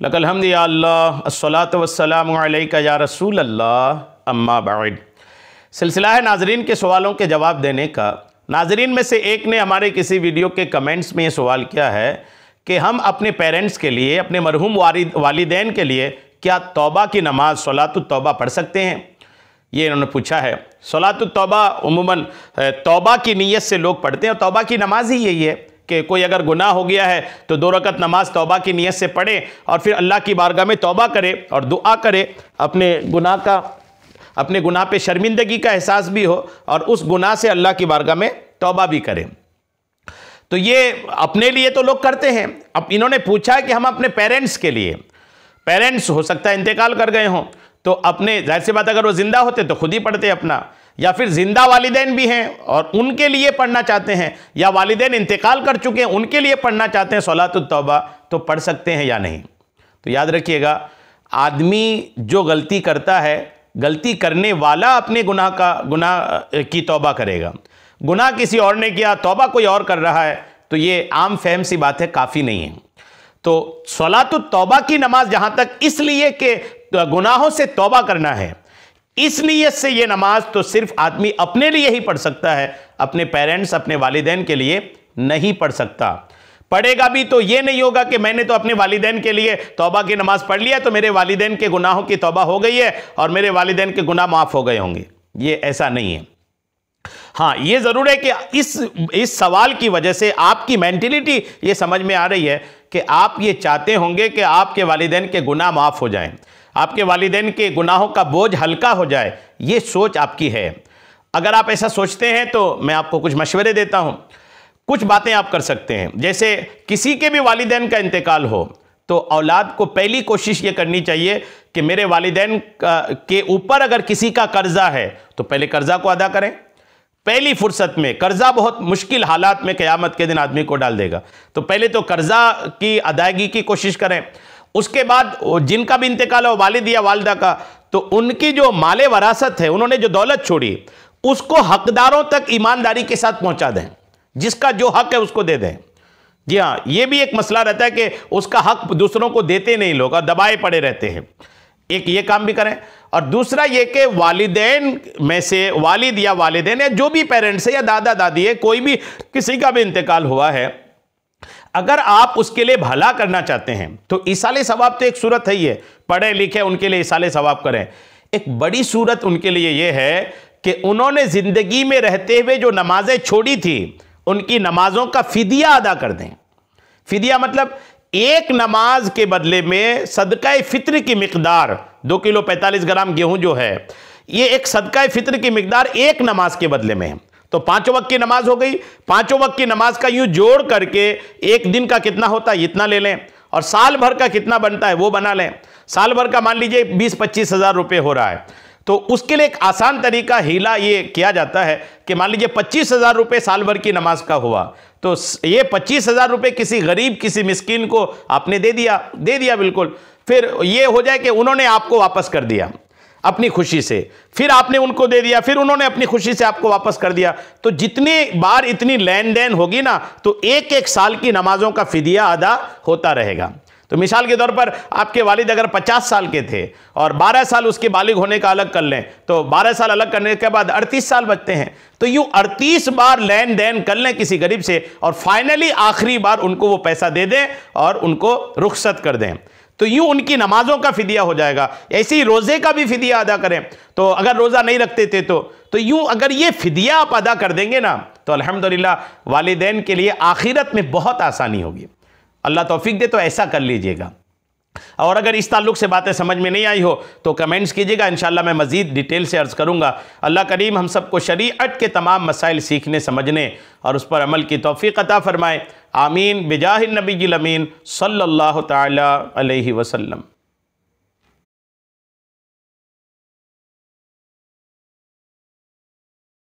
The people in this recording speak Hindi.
लकल हम्द या अल्लाह अस्सलातु वस्सलामु अलैका या रसूल अल्लाह अम्मा बाद। सिलसिला है नाजरीन के सवालों के जवाब देने का। नाजरीन में से एक ने हमारे किसी वीडियो के कमेंट्स में ये सवाल किया है कि हम अपने पेरेंट्स के लिए, अपने मरहूम वालिदैन के लिए क्या तौबा की नमाज सलातुत तौबा पढ़ सकते हैं? ये इन्होंने पूछा है। सलातुत तौबा उमूमन तौबा की नीयत से लोग पढ़ते हैं और तौबा की नमाज ही यही है कि कोई अगर गुनाह हो गया है तो 2 रकत नमाज तौबा की नीयत से पढ़े और फिर अल्लाह की बारगाह में तौबा करे और दुआ करे, अपने गुनाह पे शर्मिंदगी का एहसास भी हो और उस गुनाह से अल्लाह की बारगाह में तौबा भी करें। तो ये अपने लिए तो लोग करते हैं। अब इन्होंने पूछा है कि हम अपने पेरेंट्स के लिए, पेरेंट्स हो सकता है इंतकाल कर गए हों तो अपने, जाहिर सी बात अगर वो जिंदा होते तो खुद ही पढ़ते अपना, या फिर जिंदा वालिदैन भी हैं और उनके लिए पढ़ना चाहते हैं, या वालिदैन इंतकाल कर चुके हैं उनके लिए पढ़ना चाहते हैं सलातुत तौबा, तो पढ़ सकते हैं या नहीं। तो याद रखिएगा, आदमी जो गलती करता है, गलती करने वाला अपने गुनाह की तौबा करेगा। गुनाह किसी और ने किया, तौबा कोई और कर रहा है, तो ये आम फहम सी बात है, काफ़ी नहीं है। तो सलातुत तौबा की नमाज जहाँ तक इसलिए कि गुनाहों से तौबा करना है, इसलिए से ये नमाज तो सिर्फ आदमी अपने लिए ही पढ़ सकता है, अपने पेरेंट्स, अपने वालिदैन के लिए नहीं पढ़ सकता। पढ़ेगा भी तो ये नहीं होगा कि मैंने तो अपने वालिदैन के लिए तौबा की नमाज पढ़ लिया तो मेरे वालिदैन के गुनाहों की तौबा हो गई है और मेरे वालिदैन के गुनाह माफ़ हो गए होंगे। ये ऐसा नहीं है। हाँ, ये ज़रूर है कि इस सवाल की वजह से आपकी मेंटलिटी ये समझ में आ रही है कि आप ये चाहते होंगे कि आपके वालिदैन के गुनाह माफ़ हो जाएं, आपके वालिदैन के गुनाहों का बोझ हल्का हो जाए, ये सोच आपकी है। अगर आप ऐसा सोचते हैं तो मैं आपको कुछ मशवरे देता हूँ। कुछ बातें आप कर सकते हैं, जैसे किसी के भी वालिदैन का इंतकाल हो तो औलाद को पहली कोशिश ये करनी चाहिए कि मेरे वालिदैन के ऊपर अगर किसी का कर्जा है तो पहले कर्जा को अदा करें। पहली फुर्सत में, कर्जा बहुत मुश्किल हालात में क़यामत के दिन आदमी को डाल देगा, तो पहले तो कर्जा की अदायगी की कोशिश करें। उसके बाद जिनका भी इंतकाल हो, वालिद या वालिदा का, तो उनकी जो माले वरासत है, उन्होंने जो दौलत छोड़ी, उसको हकदारों तक ईमानदारी के साथ पहुंचा दें। जिसका जो हक है उसको दे दें। जी हाँ, ये भी एक मसला रहता है कि उसका हक दूसरों को देते नहीं लोग और दबाए पड़े रहते हैं। एक ये काम भी करें। और दूसरा ये कि वालिदैन में से वालिद या वालिदैन या जो भी पेरेंट्स है या दादा दादी है, कोई भी किसी का भी इंतकाल हुआ है, अगर आप उसके लिए भला करना चाहते हैं तो इसाले सवाब तो एक सूरत है, ये पढ़े लिखे उनके लिए इसाले सवाब करें। एक बड़ी सूरत उनके लिए ये है कि उन्होंने ज़िंदगी में रहते हुए जो नमाजें छोड़ी थी उनकी नमाजों का फिदिया अदा कर दें। फिदिया मतलब एक नमाज के बदले में सदका फित्र की मिकदार 2 किलो 45 ग्राम गेहूं जो है, ये एक सदका फित्र की मिकदार एक नमाज के बदले में है। तो 5 वक्त की नमाज हो गई। 5 वक्त की नमाज का यूं जोड़ करके एक दिन का कितना होता है इतना ले लें, और साल भर का कितना बनता है वो बना लें। साल भर का मान लीजिए 20-25 हज़ार रुपये हो रहा है, तो उसके लिए एक आसान तरीका, हीला ये किया जाता है कि मान लीजिए 25 हज़ार रुपये साल भर की नमाज का हुआ, तो ये 25 हज़ार रुपये किसी गरीब, किसी मिस्कीन को आपने दे दिया बिल्कुल। फिर ये हो जाए कि उन्होंने आपको वापस कर दिया अपनी खुशी से, फिर आपने उनको दे दिया, फिर उन्होंने अपनी खुशी से आपको वापस कर दिया। तो जितनी बार इतनी लेन देन होगी ना, तो एक साल की नमाजों का फिदिया अदा होता रहेगा। तो मिसाल के तौर पर आपके वालिद अगर 50 साल के थे और 12 साल उसके बालिग होने का अलग कर लें, तो 12 साल अलग करने के बाद 38 साल बचते हैं। तो यूं 38 बार लेन देन कर लें किसी गरीब से और फाइनली आखिरी बार उनको वो पैसा दे दें और उनको रुखसत कर दें, तो यूं उनकी नमाजों का फिदिया हो जाएगा। ऐसे ही रोज़े का भी फिदिया अदा करें। तो अगर रोज़ा नहीं रखते थे तो यूं अगर ये फिदिया आप अदा कर देंगे ना, तो अल्हम्दुलिल्लाह वालिदैन के लिए आखिरत में बहुत आसानी होगी। अल्लाह तौफीक दे तो ऐसा कर लीजिएगा। और अगर इस ताल्लुक़ से बातें समझ में नहीं आई हो तो कमेंट्स कीजिएगा, इंशाअल्लाह मैं मज़ीद डिटेल से अर्ज़ करूँगा। अल्लाह करीम हम सबको शरीअत के तमाम मसाइल सीखने, समझने और उस पर अमल की तौफ़ीक़ अता फ़रमाए। आमीन बिजाहिन नबील अमीन सल्लल्लाहु तआला अलैहि वसल्लम।